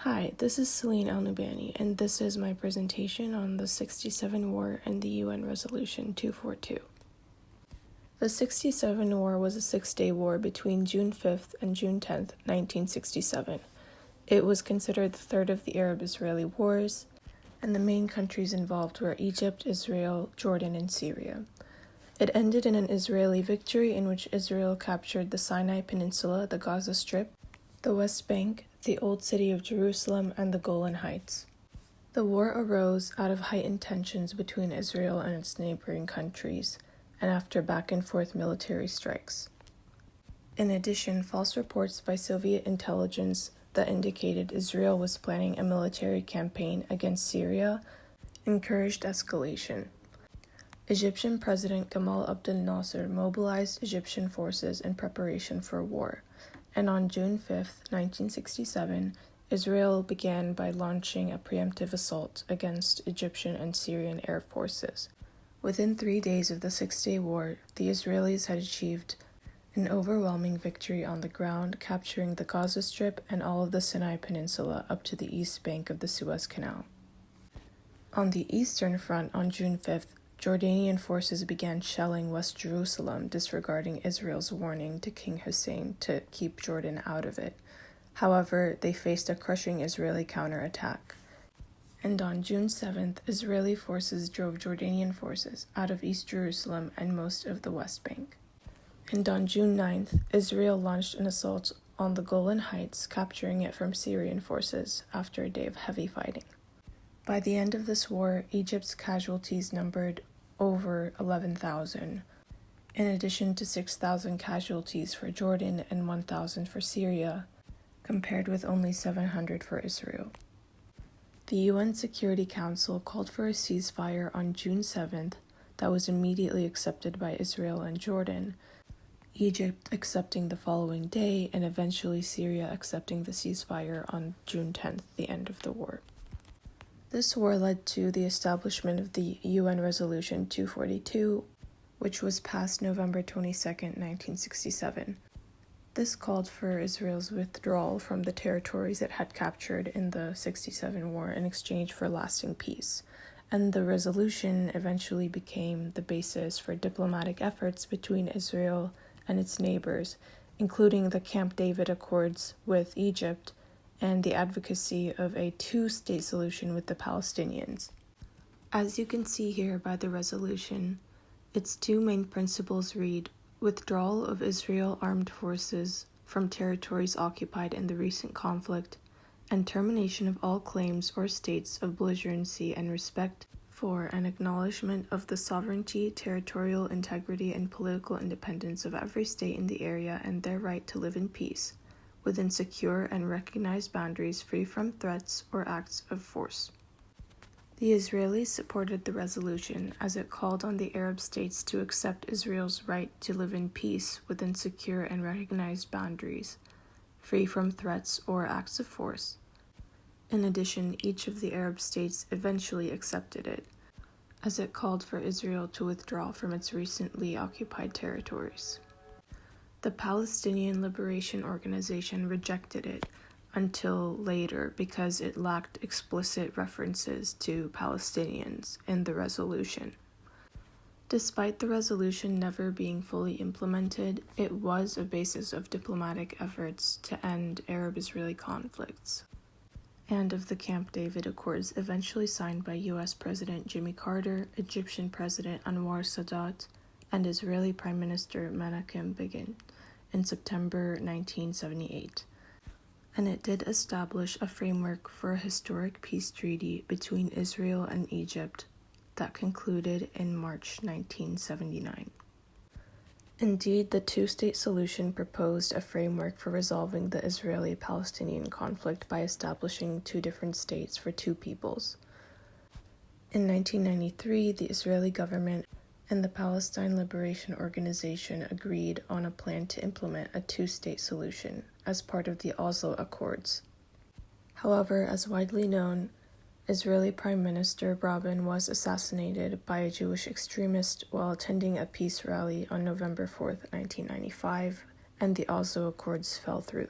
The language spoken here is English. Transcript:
Hi, this is Celine Al-Noubani, and this is my presentation on the 67 War and the UN Resolution 242. The 67 War was a six-day war between June 5th and June 10th, 1967. It was considered the third of the Arab-Israeli wars, and the main countries involved were Egypt, Israel, Jordan, and Syria. It ended in an Israeli victory in which Israel captured the Sinai Peninsula, the Gaza Strip, the West Bank, the Old City of Jerusalem, and the Golan Heights. The war arose out of heightened tensions between Israel and its neighboring countries, and after back-and-forth military strikes. In addition, false reports by Soviet intelligence that indicated Israel was planning a military campaign against Syria encouraged escalation. Egyptian President Gamal Abdel Nasser mobilized Egyptian forces in preparation for war, and on June 5, 1967, Israel began by launching a preemptive assault against Egyptian and Syrian air forces. Within 3 days of the six-day war, the Israelis had achieved an overwhelming victory on the ground, capturing the Gaza Strip and all of the Sinai Peninsula up to the east bank of the Suez Canal. On the Eastern Front on June 5th, Jordanian forces began shelling West Jerusalem, disregarding Israel's warning to King Hussein to keep Jordan out of it. However, they faced a crushing Israeli counterattack. And on June 7th, Israeli forces drove Jordanian forces out of East Jerusalem and most of the West Bank. And on June 9th, Israel launched an assault on the Golan Heights, capturing it from Syrian forces after a day of heavy fighting. By the end of this war, Egypt's casualties numbered over 11,000, in addition to 6,000 casualties for Jordan and 1,000 for Syria, compared with only 700 for Israel. The UN Security Council called for a ceasefire on June 7th that was immediately accepted by Israel and Jordan, Egypt accepting the following day, and eventually Syria accepting the ceasefire on June 10th, the end of the war. This war led to the establishment of the UN Resolution 242, which was passed November 22, 1967. This called for Israel's withdrawal from the territories it had captured in the 67 war in exchange for lasting peace, and the resolution eventually became the basis for diplomatic efforts between Israel and its neighbors, including the Camp David Accords with Egypt, and the advocacy of a two-state solution with the Palestinians. As you can see here by the resolution, its two main principles read: withdrawal of Israel armed forces from territories occupied in the recent conflict, and termination of all claims or states of belligerency, and respect for an acknowledgement of the sovereignty, territorial integrity, and political independence of every state in the area and their right to live in peace within secure and recognized boundaries, free from threats or acts of force. The Israelis supported the resolution as it called on the Arab states to accept Israel's right to live in peace within secure and recognized boundaries, free from threats or acts of force. In addition, each of the Arab states eventually accepted it, as it called for Israel to withdraw from its recently occupied territories. The Palestinian Liberation Organization rejected it until later because it lacked explicit references to Palestinians in the resolution. Despite the resolution never being fully implemented, it was a basis of diplomatic efforts to end Arab-Israeli conflicts, and of the Camp David Accords eventually signed by U.S. President Jimmy Carter, Egyptian President Anwar Sadat, and Israeli Prime Minister Menachem Begin in September 1978. And it did establish a framework for a historic peace treaty between Israel and Egypt that concluded in March 1979. Indeed, the two-state solution proposed a framework for resolving the Israeli-Palestinian conflict by establishing two different states for two peoples. In 1993, the Israeli government and the Palestine Liberation Organization agreed on a plan to implement a two-state solution as part of the Oslo Accords. However, as widely known, Israeli Prime Minister Rabin was assassinated by a Jewish extremist while attending a peace rally on November 4, 1995, and the Oslo Accords fell through.